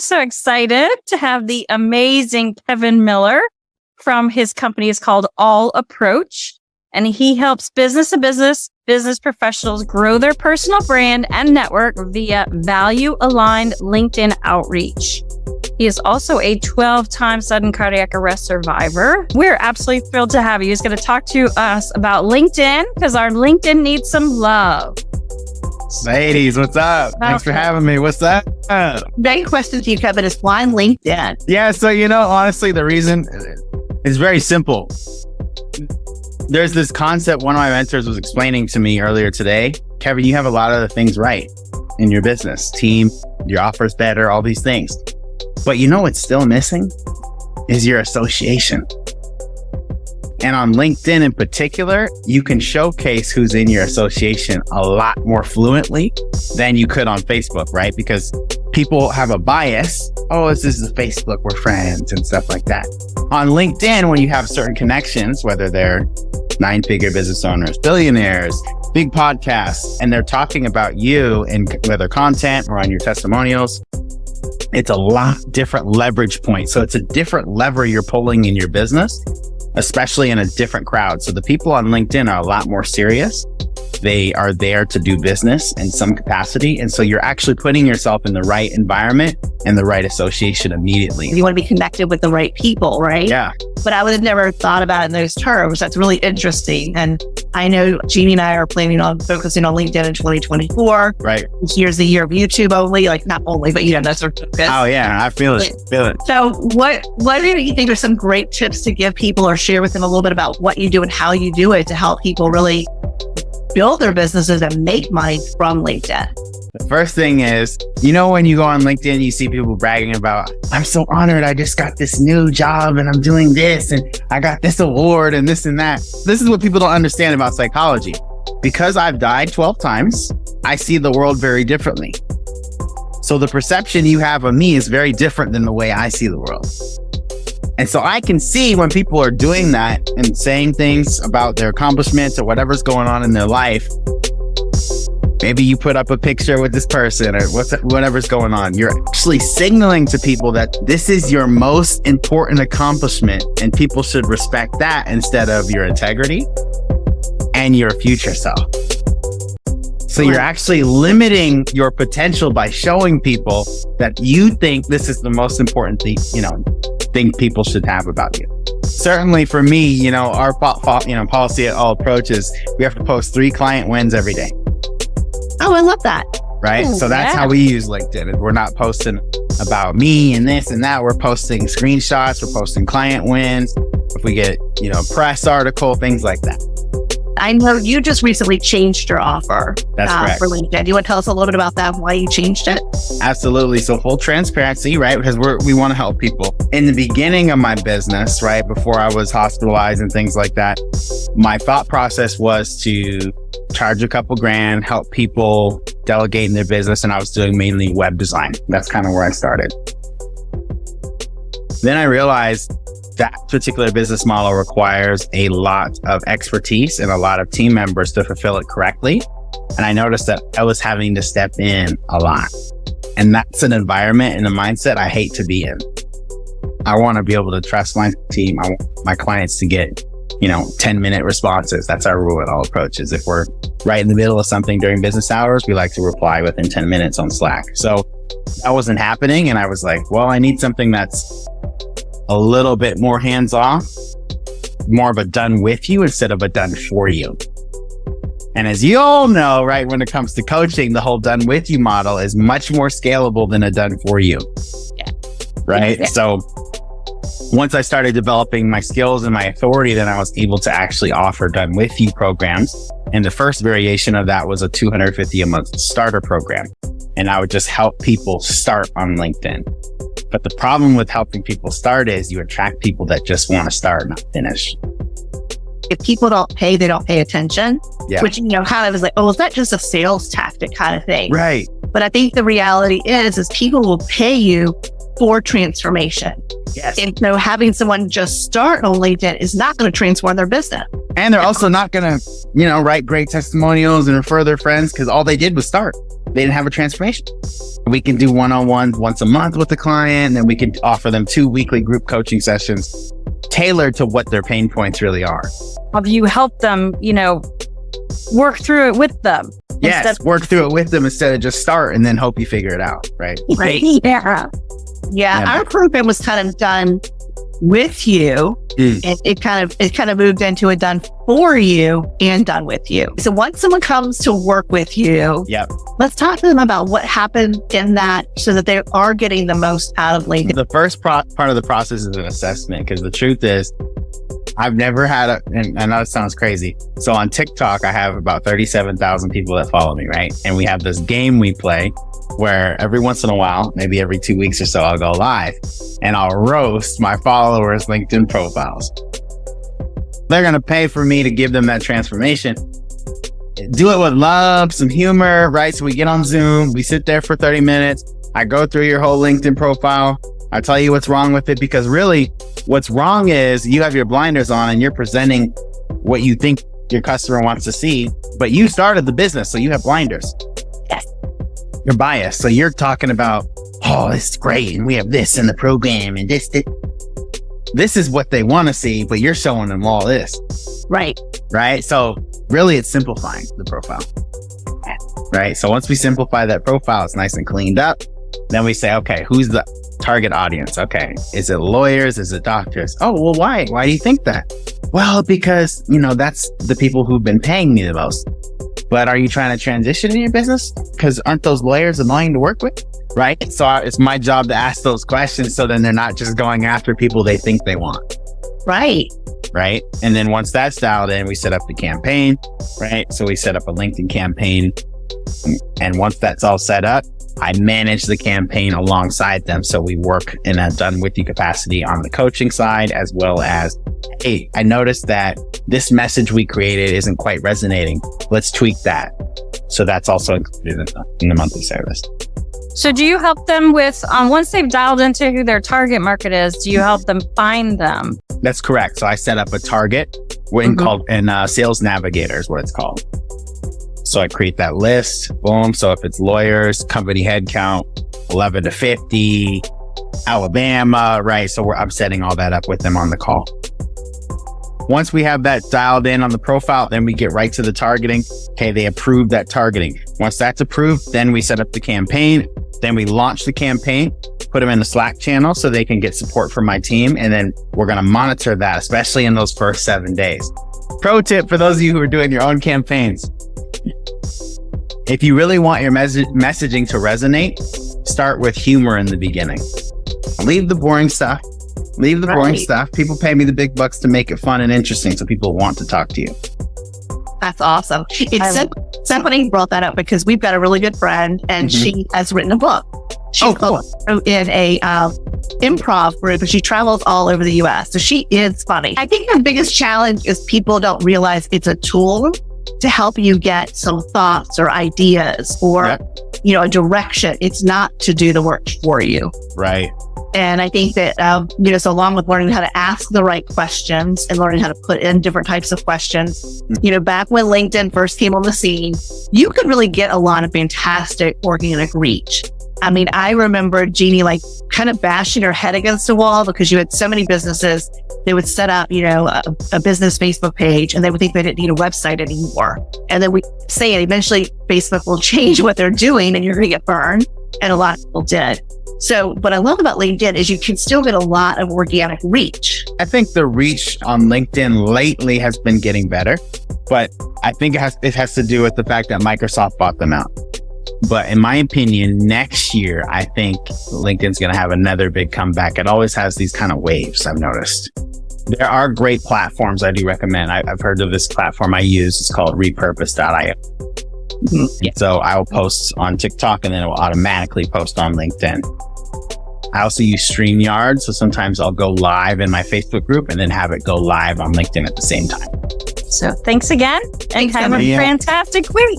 so excited to have the amazing Kevin Miller from his company. It's called All Approach, and he helps business professionals grow their personal brand and network via value-aligned LinkedIn outreach. He is also a 12-time sudden cardiac arrest survivor. We're absolutely thrilled to have you. He's going to talk to us about LinkedIn because our LinkedIn needs some love. Ladies, what's up? Thanks for having me. What's up? Main question to you, Kevin, is why LinkedIn? Yeah, so honestly, the reason is very simple. There's this concept one of my mentors was explaining to me earlier today. Kevin, you have a lot of the things right in your business. Team, your offer's better, all these things. But you know what's still missing is your association. And on LinkedIn in particular, you can showcase who's in your association a lot more fluently than you could on Facebook, right? Because people have a bias. Oh, this is Facebook, we're friends and stuff like that. On LinkedIn, when you have certain connections, whether they're 9-figure business owners, billionaires, big podcasts, and they're talking about you in whether content or on your testimonials, it's a lot different leverage point. So it's a different lever you're pulling in your business, especially in a different crowd. So the people on LinkedIn are a lot more serious. They are there to do business in some capacity. And so you're actually putting yourself in the right environment and the right association immediately. You want to be connected with the right people, right? Yeah. But I would have never thought about it in those terms. That's really interesting. And I know Jeanne and I are planning on focusing on LinkedIn in 2024. Right. This year's the year of YouTube only, like not only, but that's our focus. Oh yeah, I feel it. So what do you think are some great tips to give people or share with them a little bit about what you do and how you do it to help people really build their businesses and make money from LinkedIn? The first thing is, when you go on LinkedIn, you see people bragging about, I'm so honored. I just got this new job and I'm doing this and I got this award and this and that. This is what people don't understand about psychology. Because I've died 12 times, I see the world very differently. So the perception you have of me is very different than the way I see the world. And so I can see when people are doing that and saying things about their accomplishments or whatever's going on in their life. Maybe you put up a picture with this person or whatever's going on. You're actually signaling to people that this is your most important accomplishment and people should respect that instead of your integrity and your future self. So you're actually limiting your potential by showing people that you think this is the most important thing, thing people should have about you. Certainly for me, our policy at All Approach is we have to post 3 client wins every day. Oh, I love that. Right? So that's how we use LinkedIn. We're not posting about me and this and that. We're posting screenshots. We're posting client wins. If we get, press article, things like that. I know you just recently changed your offer for LinkedIn. Do you want to tell us a little bit about that, why you changed it? Absolutely. So full transparency, right? Because we want to help people. In the beginning of my business, right, before I was hospitalized and things like that, my thought process was to charge a couple grand, help people delegate in their business. And I was doing mainly web design. That's kind of where I started. Then I realized that particular business model requires a lot of expertise and a lot of team members to fulfill it correctly. And I noticed that I was having to step in a lot. And that's an environment and a mindset I hate to be in. I want to be able to trust my team. I want my clients to get, 10-minute responses. That's our rule at All Approaches. If we're right in the middle of something during business hours, we like to reply within 10 minutes on Slack. So that wasn't happening. And I was like, well, I need something that's a little bit more hands-off, more of a done with you instead of a done for you. And as you all know, right, when it comes to coaching, the whole done with you model is much more scalable than a done for you. Yeah. Right? Yeah. So once I started developing my skills and my authority, then I was able to actually offer done with you programs. And the first variation of that was a $250 a month starter program. And I would just help people start on LinkedIn. But the problem with helping people start is you attract people that just want to start, not finish. If people don't pay, they don't pay attention, which, kind of is like, oh, is that just a sales tactic kind of thing? Right. But I think the reality is people will pay you for transformation. Yes. And so having someone just start on LinkedIn is not going to transform their business. And they're also not going to, write great testimonials and refer their friends because all they did was start. they didn't have a transformation. We can do one-on-one once a month with the client, and then we can offer them 2 weekly group coaching sessions tailored to what their pain points really are. Have you helped them, work through it with them? Yes, work through it with them instead of just start and then hope you figure it out, right? Right. Yeah. Yeah. Our program was kind of done with you. And it kind of moved into a done for you and done with you. So once someone comes to work with you, let's talk to them about what happened in that so that they are getting the most out of LinkedIn. The first part of the process is an assessment, because the truth is, I've never had and I know it sounds crazy. So on TikTok, I have about 37,000 people that follow me, right? And we have this game we play where every once in a while, maybe every 2 weeks or so, I'll go live and I'll roast my followers' LinkedIn profiles. They're going to pay for me to give them that transformation. Do it with love, some humor, right? So we get on Zoom, we sit there for 30 minutes. I go through your whole LinkedIn profile. I tell you what's wrong with it, because really what's wrong is you have your blinders on and you're presenting what you think your customer wants to see, but you started the business, so you have blinders. Yes. You're biased. So you're talking about, oh, this is great, and we have this in the program, and this is what they want to see, but you're showing them all this. Right. Right. So really it's simplifying the profile. Right. So once we simplify that profile, it's nice and cleaned up. Then we say, okay, who's the target audience? Okay. Is it lawyers? Is it doctors? Oh, well, why? Why do you think that? Well, because, that's the people who've been paying me the most. But are you trying to transition in your business? Because aren't those lawyers annoying to work with? Right. So it's my job to ask those questions, so then they're not just going after people they think they want. Right. Right. And then once that's dialed in, we set up the campaign. Right. So we set up a LinkedIn campaign. And once that's all set up, I manage the campaign alongside them. So we work in a done with you capacity on the coaching side, as well as, hey, I noticed that this message we created isn't quite resonating. Let's tweak that. So that's also included in the monthly service. So do you help them with, once they've dialed into who their target market is, do you help them find them? That's correct. So I set up a target called Sales Navigator is what it's called. So I create that list, boom. So if it's lawyers, company headcount, 11 to 50, Alabama, right? So I'm setting all that up with them on the call. Once we have that dialed in on the profile, then we get right to the targeting. Okay, they approve that targeting. Once that's approved, then we set up the campaign. Then we launch the campaign, put them in the Slack channel so they can get support from my team. And then we're going to monitor that, especially in those first 7 days. Pro tip for those of you who are doing your own campaigns. If you really want your messaging to resonate, start with humor in the beginning. Leave the boring stuff. Boring stuff. People pay me the big bucks to make it fun and interesting so people want to talk to you. That's awesome. It's somebody brought that up because we've got a really good friend and she has written a book. She's in a improv group, and she travels all over the US. So she is funny. I think the biggest challenge is people don't realize it's a tool to help you get some thoughts or ideas or, a direction. It's not to do the work for you. Right. And I think that, so along with learning how to ask the right questions and learning how to put in different types of questions, back when LinkedIn first came on the scene, you could really get a lot of fantastic organic reach. I mean, I remember Jeanne kind of bashing her head against the wall because you had so many businesses. They would set up, a business Facebook page, and they would think they didn't need a website anymore. And then we say it, eventually Facebook will change what they're doing and you're going to get burned. And a lot of people did. So what I love about LinkedIn is you can still get a lot of organic reach. I think the reach on LinkedIn lately has been getting better, but I think it has to do with the fact that Microsoft bought them out. But in my opinion, next year, I think LinkedIn's going to have another big comeback. It always has these kind of waves, I've noticed. There are great platforms I do recommend. I've heard of this platform I use. It's called repurpose.io. So I will post on TikTok and then it will automatically post on LinkedIn. I also use StreamYard. So sometimes I'll go live in my Facebook group and then have it go live on LinkedIn at the same time. So thanks again and have a fantastic week.